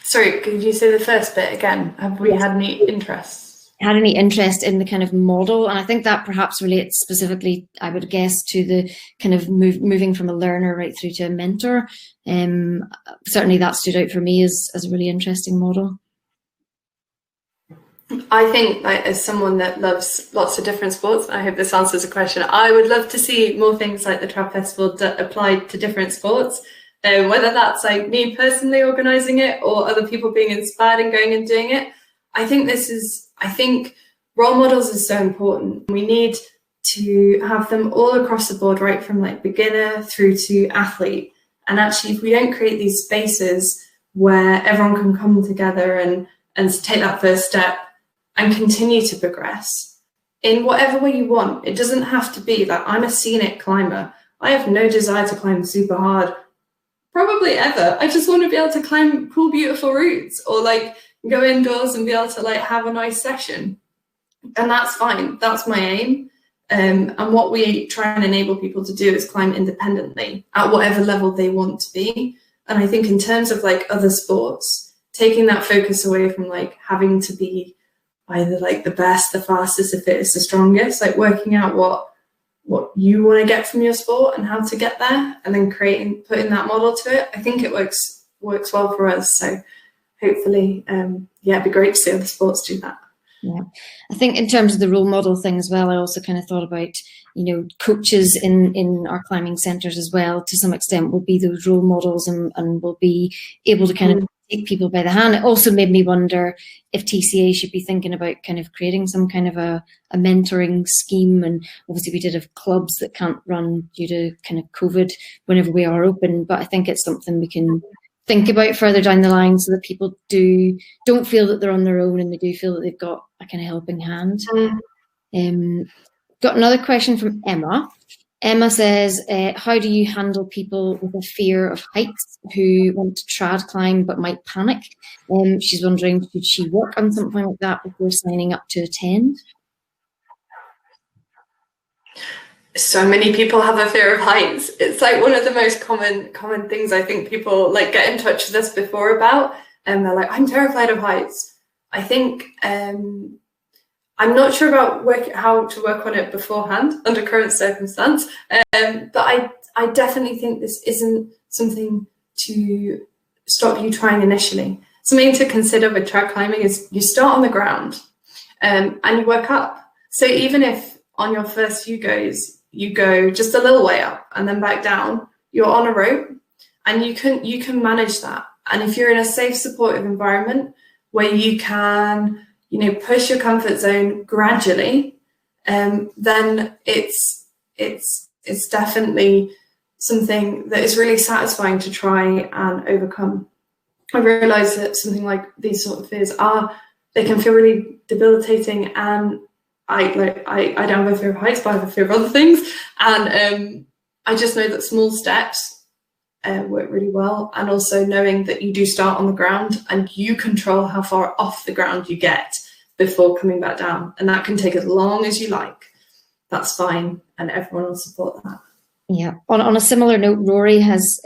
[SPEAKER 2] Sorry, could you say the first bit again? Have we had any interest?
[SPEAKER 1] Had any interest in the kind of model? And I think that perhaps relates specifically, I would guess, to the kind of moving from a learner right through to a mentor. Certainly that stood out for me as a really interesting model.
[SPEAKER 2] I think, as someone that loves lots of different sports, I hope this answers the question, I would love to see more things like the Trad Festival applied to different sports. Whether that's like me personally organising it or other people being inspired and going and doing it. I think role models are so important. We need to have them all across the board, right from like beginner through to athlete. And actually, if we don't create these spaces where everyone can come together and take that first step and continue to progress in whatever way you want, it doesn't have to be that I'm a scenic climber. I have no desire to climb super hard. Probably ever. I just want to be able to climb cool, beautiful routes, or like go indoors and be able to like have a nice session. And that's fine. That's my aim. And what we try and enable people to do is climb independently at whatever level they want to be. And I think in terms of like other sports, taking that focus away from like having to be either like the best, the fastest, the fittest, the strongest, like working out what you want to get from your sport and how to get there, and then putting that model to it. I think it works well for us. So hopefully, it'd be great to see other sports do that.
[SPEAKER 1] Yeah, I think in terms of the role model thing as well, I also kind of thought about, coaches in our climbing centres as well, to some extent, will be those role models and will be able to kind of take people by the hand. It also made me wonder if TCA should be thinking about kind of creating some kind of a mentoring scheme. And obviously we did have clubs that can't run due to kind of COVID whenever we are open, but I think it's something we can think about further down the line so that people don't feel that they're on their own, and they do feel that they've got a kind of helping hand. Got another question from Emma. Emma says, how do you handle people with a fear of heights who want to trad climb but might panic? She's wondering, should she work on something like that before signing up to attend?
[SPEAKER 2] So many people have a fear of heights. It's like one of the most common things I think people like get in touch with us before about, and they're like, I'm terrified of heights. I think I'm not sure about how to work on it beforehand under current circumstance, but I definitely think this isn't something to stop you trying initially. Something to consider with trad climbing is you start on the ground and you work up. So even if on your first few goes, you go just a little way up and then back down, you're on a rope and you can manage that. And if you're in a safe, supportive environment where you can, push your comfort zone gradually, then it's definitely something that is really satisfying to try and overcome. I realise that something like these sort of fears they can feel really debilitating, and I don't have a fear of heights, but I have a fear of other things, and I just know that small steps work really well, and also knowing that you do start on the ground and you control how far off the ground you get before coming back down, and that can take as long as you like. That's fine, and everyone will support that.
[SPEAKER 1] Yeah. On a similar note, Rory has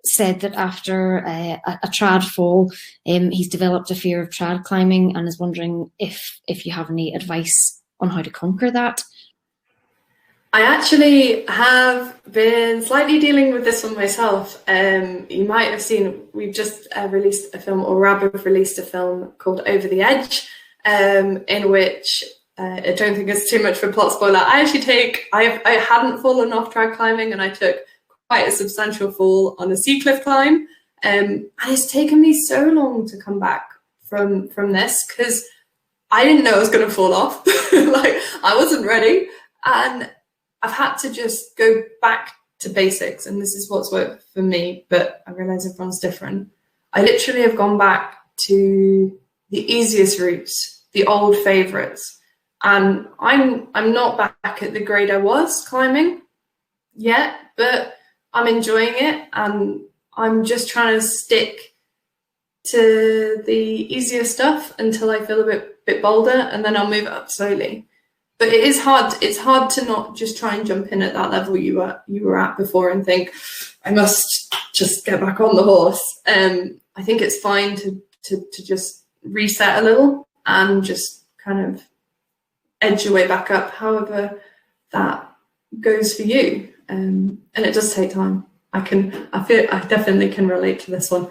[SPEAKER 1] said that after a trad fall, he's developed a fear of trad climbing and is wondering if you have any advice on how to conquer that.
[SPEAKER 2] I actually have been slightly dealing with this one myself. You might have seen, we've just released a film, or RAB have released a film called Over the Edge, in which, I don't think it's too much of a plot spoiler, I hadn't fallen off trad climbing, and I took quite a substantial fall on a sea cliff climb. And it's taken me so long to come back from this, because I didn't know I was going to fall off. Like, I wasn't ready. And I've had to just go back to basics, and this is what's worked for me, but I realise everyone's different. I literally have gone back to the easiest routes, the old favourites, and I'm not back at the grade I was climbing yet, but I'm enjoying it, and I'm just trying to stick to the easier stuff until I feel a bit bolder, and then I'll move it up slowly. But it is hard. It's hard to not just try and jump in at that level you were at before and think, I must just get back on the horse. I think it's fine to just reset a little and just kind of edge your way back up, however that goes for you. And it does take time. I definitely can relate to this one.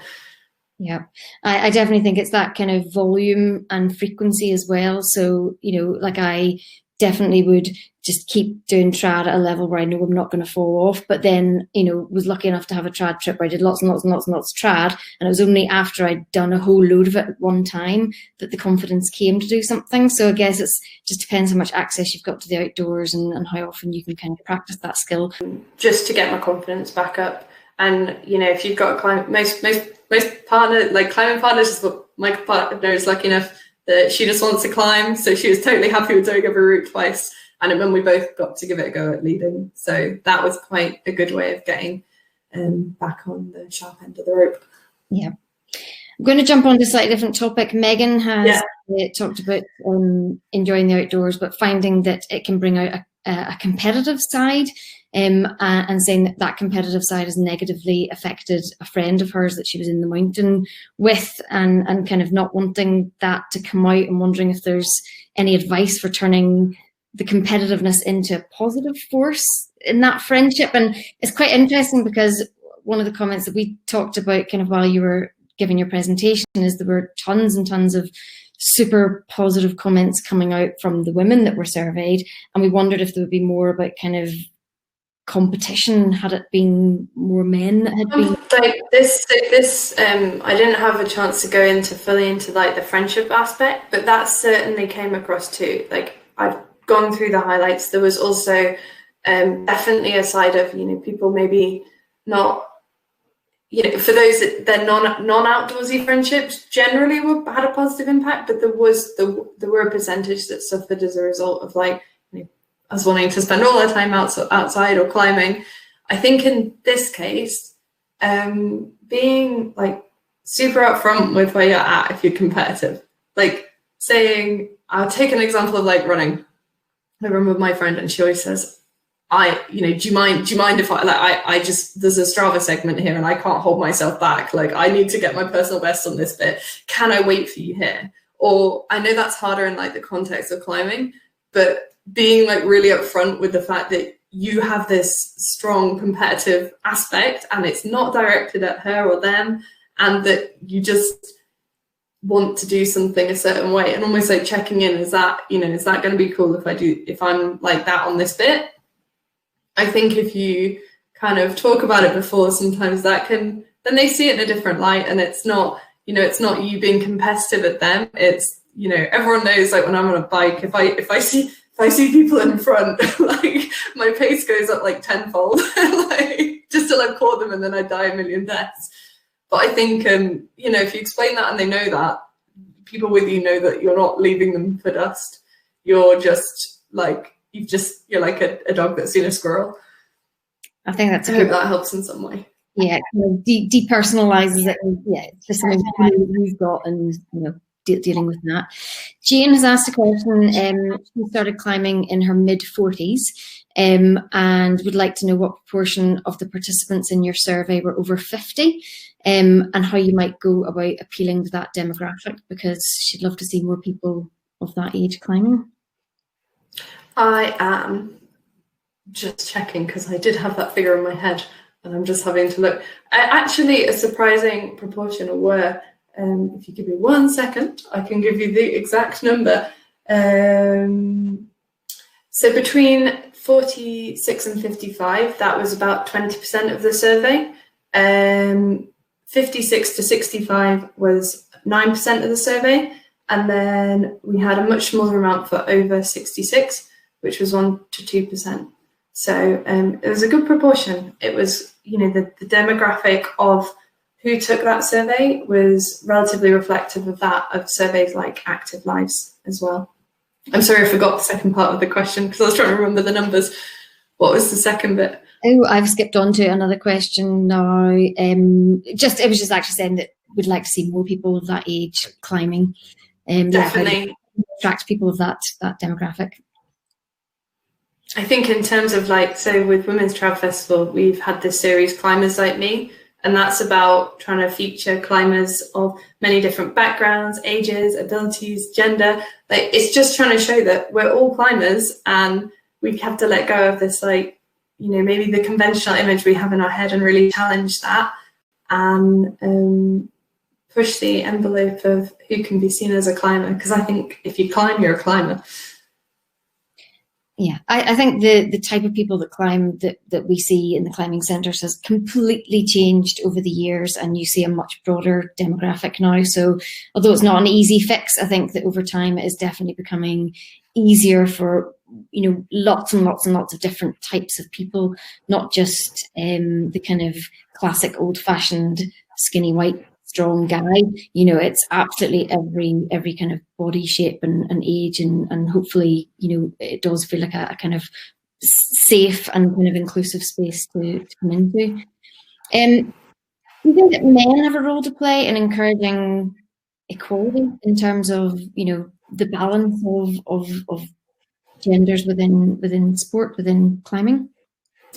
[SPEAKER 1] Yeah, I definitely think it's that kind of volume and frequency as well. So, like I definitely would just keep doing trad at a level where I know I'm not going to fall off. But then, was lucky enough to have a trad trip where I did lots and lots and lots and lots of trad. And it was only after I'd done a whole load of it at one time that the confidence came to do something. So I guess it's just depends how much access you've got to the outdoors and how often you can kind of practice that skill.
[SPEAKER 2] Just to get my confidence back up. And, if you've got a climb, most partner, like climbing partners, is what my partner is lucky enough that she just wants to climb. So she was totally happy with doing every route twice. And then we both got to give it a go at leading. So that was quite a good way of getting back on the sharp end of the rope.
[SPEAKER 1] Yeah. I'm going to jump on to a slightly different topic. Megan has talked about enjoying the outdoors, but finding that it can bring out a competitive side, and saying that competitive side has negatively affected a friend of hers that she was in the mountain with, and kind of not wanting that to come out, and wondering if there's any advice for turning the competitiveness into a positive force in that friendship. And it's quite interesting because one of the comments that we talked about kind of while you were giving your presentation is there were tons and tons of super positive comments coming out from the women that were surveyed, and we wondered if there would be more about kind of competition had it been more men that had been
[SPEAKER 2] like this I didn't have a chance to go fully into like the friendship aspect, but that certainly came across too. Like, I've gone through the highlights. There was also definitely a side of people maybe not, for those that they're non-outdoorsy friendships generally had a positive impact, but there were a percentage that suffered as a result of like as wanting to spend all their time outside or climbing. I think in this case, being like super upfront with where you're at if you're competitive, like saying, I'll take an example of like running. I run with my friend and she always says, do you mind if I just, there's a Strava segment here and I can't hold myself back. Like I need to get my personal best on this bit. Can I wait for you here? Or I know that's harder in like the context of climbing, but being like really upfront with the fact that you have this strong competitive aspect and it's not directed at her or them, and that you just want to do something a certain way, and almost like checking in, is that going to be cool if I'm like that on this bit? I think if you kind of talk about it before, sometimes then they see it in a different light, and it's not you being competitive at them. It's, everyone knows, like when I'm on a bike, if I see people in front, like my pace goes up like tenfold, like just till I've caught them and then I die a million deaths. But I think, if you explain that and they know that, people with you know that you're not leaving them for dust. You're just like, you're like a dog that's seen a squirrel.
[SPEAKER 1] I think that's
[SPEAKER 2] I hope that helps in some way.
[SPEAKER 1] Yeah, depersonalizes it. Yeah, it's just something you've got, and dealing with that. Jane has asked a question. She started climbing in her mid-40s and would like to know what proportion of the participants in your survey were over 50, and how you might go about appealing to that demographic, because she'd love to see more people of that age climbing.
[SPEAKER 2] I am just checking because I did have that figure in my head and I'm just having to look. Actually, a surprising proportion were, if you give me 1 second, I can give you the exact number. So between 46 and 55, that was about 20% of the survey. 56 to 65 was 9% of the survey. And then we had a much smaller amount for over 66, which was 1 to 2%. So it was a good proportion. It was, the demographic of who took that survey was relatively reflective of that of surveys like Active Lives as well. I'm sorry, I forgot the second part of the question because I was trying to remember the numbers. What was the second bit?
[SPEAKER 1] Oh, I've skipped on to another question now. It was just actually saying that we'd like to see more people of that age climbing.
[SPEAKER 2] Definitely.
[SPEAKER 1] Attract people of that demographic.
[SPEAKER 2] I think in terms of so with Women's Trad Festival, we've had this series Climbers Like Me, and that's about trying to feature climbers of many different backgrounds, ages, abilities, gender. It's just trying to show that we're all climbers and we have to let go of this, maybe the conventional image we have in our head and really challenge that and push the envelope of who can be seen as a climber. Because I think if you climb, you're a climber.
[SPEAKER 1] Yeah, I think the type of people that climb that we see in the climbing centres has completely changed over the years, and you see a much broader demographic now. So although it's not an easy fix, I think that over time it is definitely becoming easier for lots and lots and lots of different types of people, not just the kind of classic old-fashioned skinny white strong guy. It's absolutely every kind of body shape and age, and hopefully it does feel like a kind of safe and kind of inclusive space to come into. Do you think that men have a role to play in encouraging equality in terms of the balance of genders within sport, within climbing?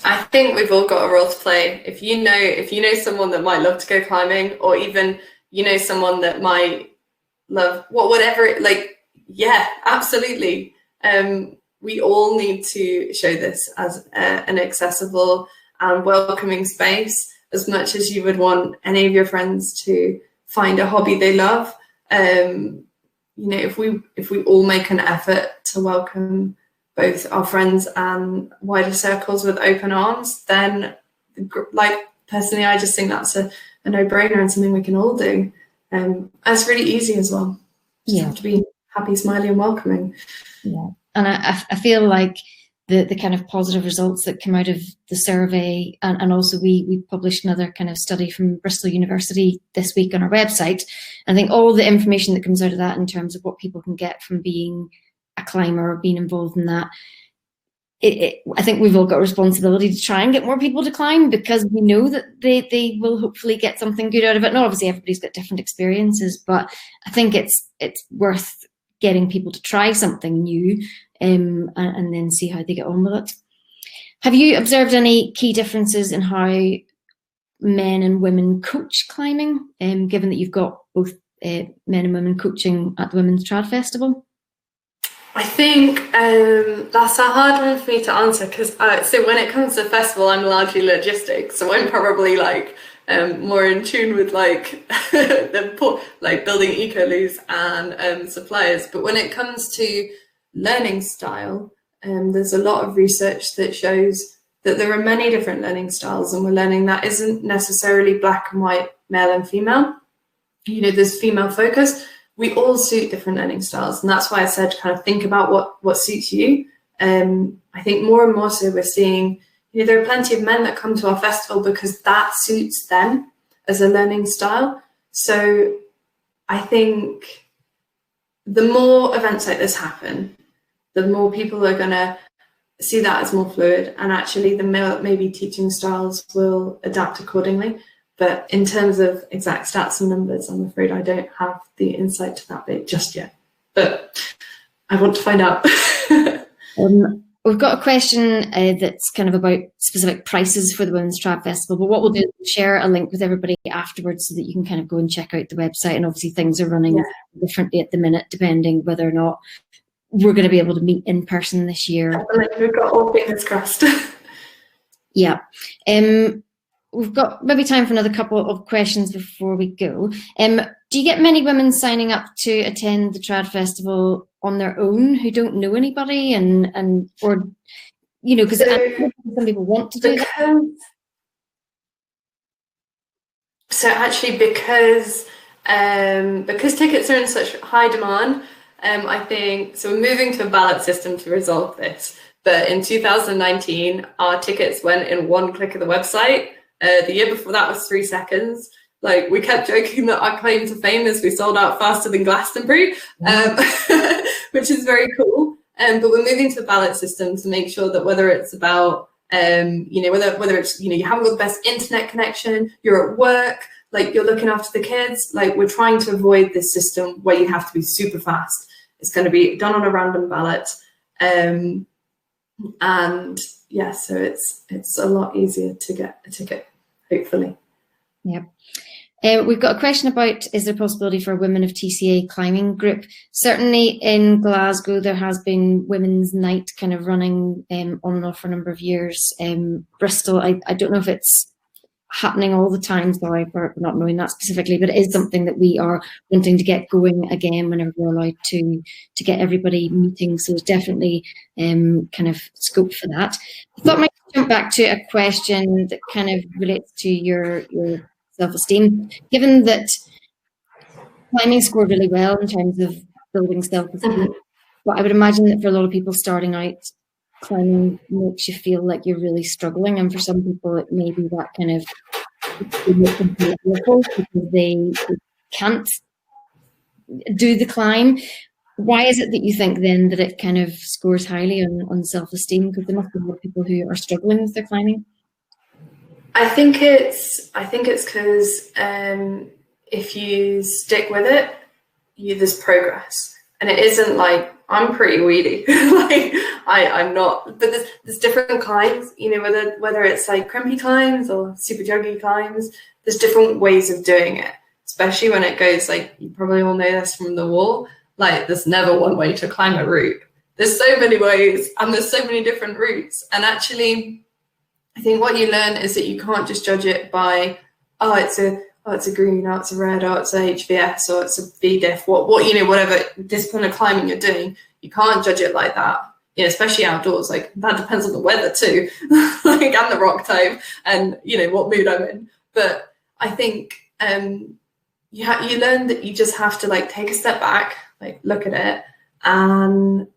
[SPEAKER 2] I think we've all got a role to play. If you know someone that might love to go climbing, or even someone that might love whatever, yeah, absolutely. We all need to show this as an accessible and welcoming space, as much as you would want any of your friends to find a hobby they love. If we all make an effort to welcome both our friends and wider circles with open arms, then personally, I just think that's a no-brainer and something we can all do. And it's really easy as well. Just have to be happy, smiley and welcoming.
[SPEAKER 1] Yeah, and I feel like the kind of positive results that come out of the survey, and also we published another kind of study from Bristol University this week on our website. I think all the information that comes out of that in terms of what people can get from being a climber or being involved in that I think we've all got a responsibility to try and get more people to climb, because we know that they will hopefully get something good out of it. And obviously everybody's got different experiences, but I think it's worth getting people to try something new, and then see how they get on with it. Have you observed any key differences in how men and women coach climbing, given that you've got both men and women coaching at the Women's Trad Festival?
[SPEAKER 2] I think that's a hard one for me to answer, because so when it comes to the festival, I'm largely logistics, so I'm probably like more in tune with like like building eco-loos and suppliers. But when it comes to learning style, there's a lot of research that shows that there are many different learning styles, and we're learning that isn't necessarily black and white, male and female. You know, there's female focus. We all suit different learning styles, and that's why I said kind of think about what suits you. I think more and more so we're seeing, you know, there are plenty of men that come to our festival because that suits them as a learning style. So I think the more events like this happen, the more people are going to see that as more fluid, and actually the maybe teaching styles will adapt accordingly. But in terms of exact stats and numbers, I'm afraid I don't have the insight to that bit just yet. But I want to find out.
[SPEAKER 1] We've got a question that's kind of about specific prices for the Women's Trad Festival. But what we'll do is share a link with everybody afterwards so that you can kind of go and check out the website. And obviously things are running differently at the minute, depending whether or not we're going to be able to meet in person this year.
[SPEAKER 2] We've got all fingers crossed.
[SPEAKER 1] Yeah. We've got maybe time for another couple of questions before we go. Do you get many women signing up to attend the Trad Festival on their own who don't know anybody, and or, you know, because some people want to do that?
[SPEAKER 2] So actually, because tickets are in such high demand, I think, so we're moving to a ballot system to resolve this. But in 2019, our tickets went in one click of the website. The year before that was 3 seconds. Like, we kept joking that our claim to fame is we sold out faster than Glastonbury, which is very cool. But we're moving to a ballot system to make sure that whether it's about, you know, whether it's, you know, you haven't got the best internet connection, you're at work, like you're looking after the kids, like we're trying to avoid this system where you have to be super fast. It's going to be done on a random ballot. And yeah, so it's a lot easier to get a ticket, hopefully.
[SPEAKER 1] Yeah. We've got a question about, is there a possibility for a Women of TCA climbing group? Certainly in Glasgow, there has been Women's Night kind of running on and off for a number of years. Bristol, I don't know if it's happening all the time, sorry for not knowing that specifically, but it is something that we are wanting to get going again whenever we're allowed to get everybody meeting. So there's definitely kind of scope for that. I thought I might jump back to a question that kind of relates to your self-esteem. Given that climbing scored really well in terms of building self-esteem, but I would imagine that for a lot of people starting out, climbing makes you feel like you're really struggling, and for some people it may be that kind of makes them feel fearful because they can't do the climb. Why is it that you think then that it kind of scores highly on self-esteem? Because there must be more people who are struggling with their climbing.
[SPEAKER 2] I think it's because if you stick with it, there's progress, and it isn't like I'm pretty weedy. Like I'm not, but there's different climbs. You know, whether it's like crimpy climbs or super juggy climbs, there's different ways of doing it. Especially when it goes, like, you probably all know this from the wall. Like, there's never one way to climb a route. There's so many ways, and there's so many different routes. And actually, I think what you learn is that you can't just judge it by, it's a green, it's a red, it's a HVS, or it's a VDIF, what you know, whatever discipline of climbing you're doing. You can't judge it like that. You know, especially outdoors. Like, that depends on the weather too, like, and the rock type, and you know what mood I'm in. But I think you learn that you just have to like take a step back, like look at it, and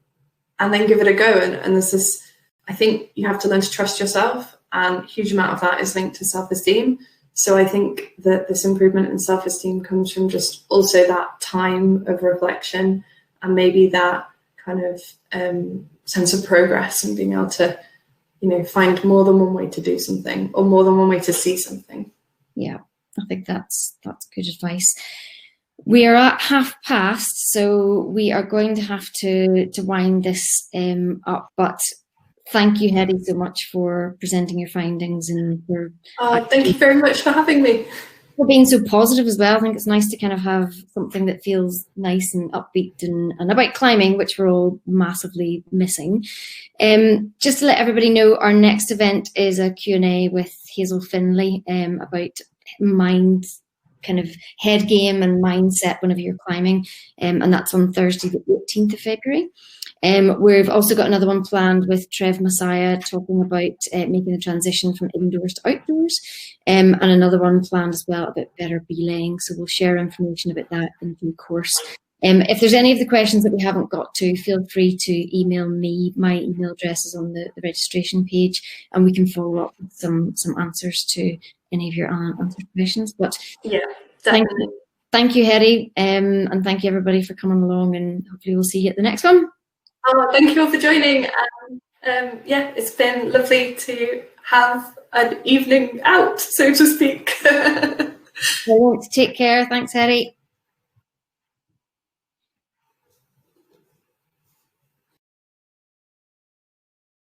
[SPEAKER 2] then give it a go. And there's this, I think you have to learn to trust yourself, and a huge amount of that is linked to self-esteem. So I think that this improvement in self-esteem comes from just also that time of reflection, and maybe that kind of sense of progress and being able to, find more than one way to do something or more than one way to see something.
[SPEAKER 1] Yeah, I think that's good advice. We are at 5:30, so we are going to have to wind this up. But thank you, Hetty, so much for presenting your findings and for
[SPEAKER 2] thank you very much for having me.
[SPEAKER 1] For being so positive as well. I think it's nice to kind of have something that feels nice and upbeat and about climbing, which we're all massively missing. Just to let everybody know, our next event is a Q&A with Hazel Finlay about mind, kind of head game and mindset whenever you're climbing, and that's on Thursday the 18th of February. We've also got another one planned with Trev Messiah talking about making the transition from indoors to outdoors, and another one planned as well about better belaying. So we'll share information about that in due course. If there's any of the questions that we haven't got to, feel free to email me. My email address is on the registration page, and we can follow up with some answers to any of your unanswered questions. But
[SPEAKER 2] yeah, definitely.
[SPEAKER 1] Thank you, Hetty, and thank you everybody for coming along, and hopefully we'll see you at the next one.
[SPEAKER 2] Thank you all for joining. Yeah, it's been lovely to have an evening out, so to speak.
[SPEAKER 1] Take care. Thanks, Hetty.